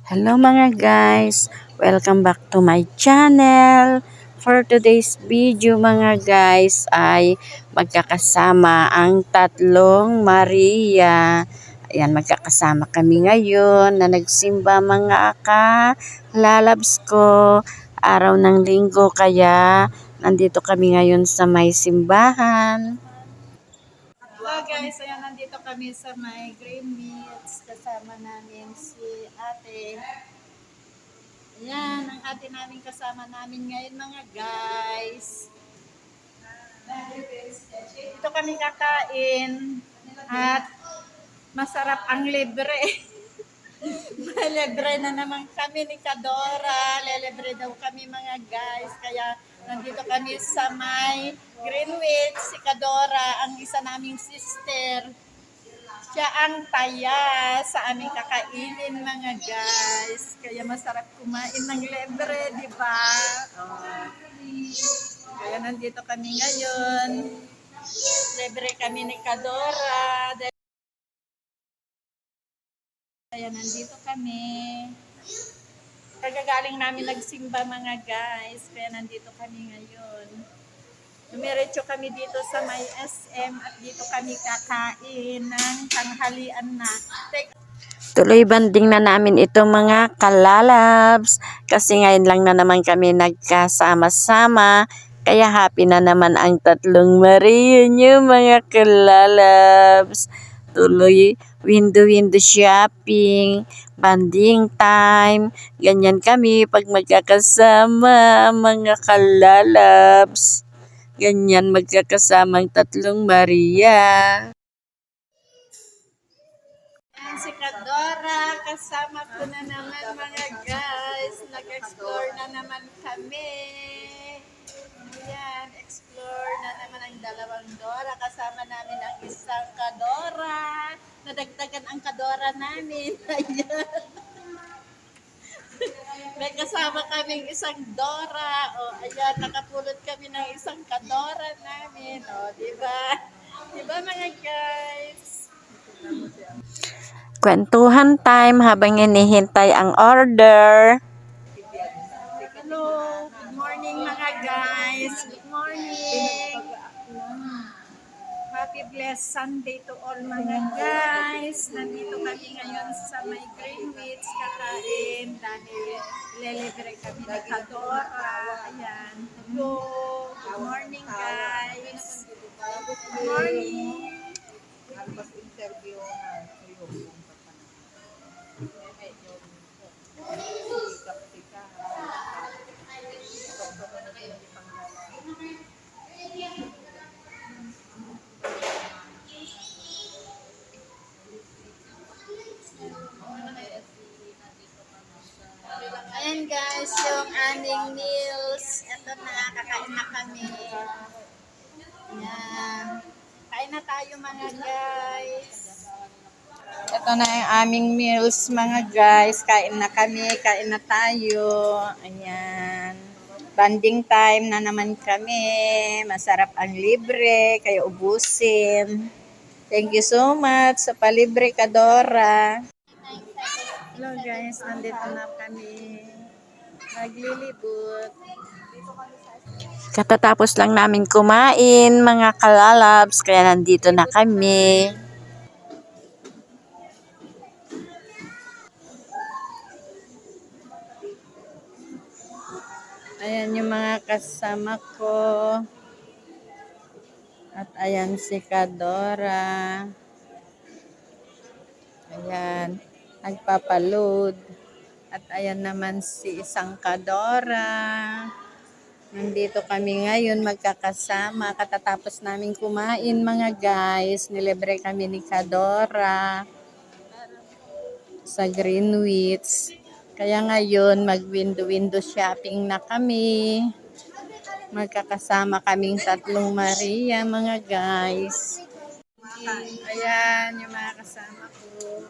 Hello mga guys! Welcome back to my channel. For today's video mga guys ay magkakasama ang tatlong Maria. Ayan, magkakasama kami ngayon na nagsimba mga lalabs ko. Araw ng linggo kaya nandito kami ngayon sa may simbahan. Hello guys, ayan nandito kami sa may Green Meats. Kasama namin si ate. Ayan, ang ate namin kasama namin ngayon mga guys. Dito kami kakain at masarap ang libre. Libre na naman kami ni Kadora. Lelebre daw kami mga guys. Kaya nandito kami sa may Greenwich. Si Kadora, ang isa naming sister. Siya ang taya sa aming kakainin mga guys. Kaya masarap kumain ng libre, di ba? Oh. Kaya nandito kami ngayon. Libre kami ni Kadora. Kaya nandito kami. Kagagaling namin nagsimba mga guys. Kaya nandito kami ngayon. Dumiretso kami dito sa may SM at dito kami kakain ng tanghalian na. Tuloy banding na namin ito mga kalalabs kasi ngayon lang na naman kami nagkasama-sama kaya happy na naman ang tatlong Maria niyo mga kalalabs. Tuloy window shopping, banding time, ganyan kami pag magkakasama mga kalalabs. Ganyan magkakasama ang tatlong Maria. Si Kadora, kasama ko na naman mga guys. Nag-explore na naman kami. Ayan, explore na naman ang dalawang Dora. Kasama namin ang isang Kadora. Nadagdagan ang Kadora namin. Ayan. May kasama kaming isang Dora. O, ayan, nakapulot kami ng isang Kadora namin. O, diba? Diba mga guys? Kwentuhan time habang inihintay ang order. Hello, good morning mga guys. Good morning. Happy blessed Sunday to all mga guys. Nandito kami ngayon sa may Greenwich kakain dahil ilelibre kami ni Kadora. Ayan. Hello, good morning guys. Good morning. Ayan guys, yung aming meals. Ito na, kakain na kami. Ayan. Kain na tayo mga guys. Ito na yung aming meals mga guys. Kain na kami, kain na tayo. Ayan. Banding time na naman kami. Masarap ang libre, kaya ubusin. Thank you so much sa palibre Kadora. Hello guys, nandito na kami. Naglilibot. Katatapos lang namin kumain mga kalalabs kaya nandito na kami. Ayan yung mga kasama ko. At ayan si Kadora. Ayan, nagpapaload. At ayan naman si isang Kadora. Nandito kami ngayon magkakasama. Katatapos namin kumain mga guys. Nilibre kami ni Kadora sa Greenwich. Kaya ngayon mag-window shopping na kami. Magkakasama kaming tatlong Maria mga guys. Ayan yung mga kasama ko.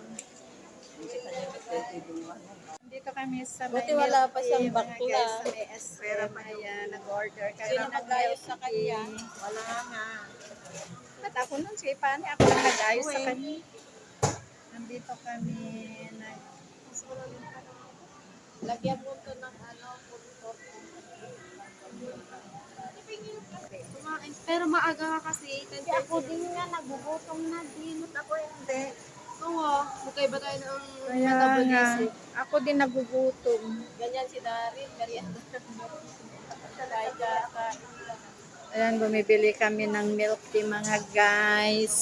Dito kami sa may Buti wala pa siyang bakla. Sa SM. Ayan, nag-order kami ng nag-ayos sa kanya? Wala nga. At ako nun, si Pani, ako lang nag-ayos sa kanya. Nandito kami. Lagyan mo to ng ano, pulpot. Kumain. Pero maaga ka kasi. Kasi ako din nga, nagugutom na din. Ako hindi. Oo, magkaiba tayo ng metabolism. Ako din nagugutom. Ganyan si Darin, merienda. Ayan, bumibili kami ng milk tea mga guys.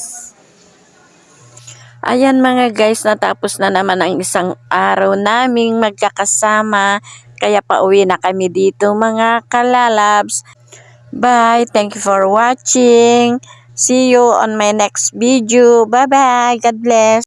Ayan mga guys, natapos na naman ang isang araw naming magkakasama. Kaya pauwi na kami dito mga kalalabs. Bye! Thank you for watching. See you on my next video. Bye-bye. God bless.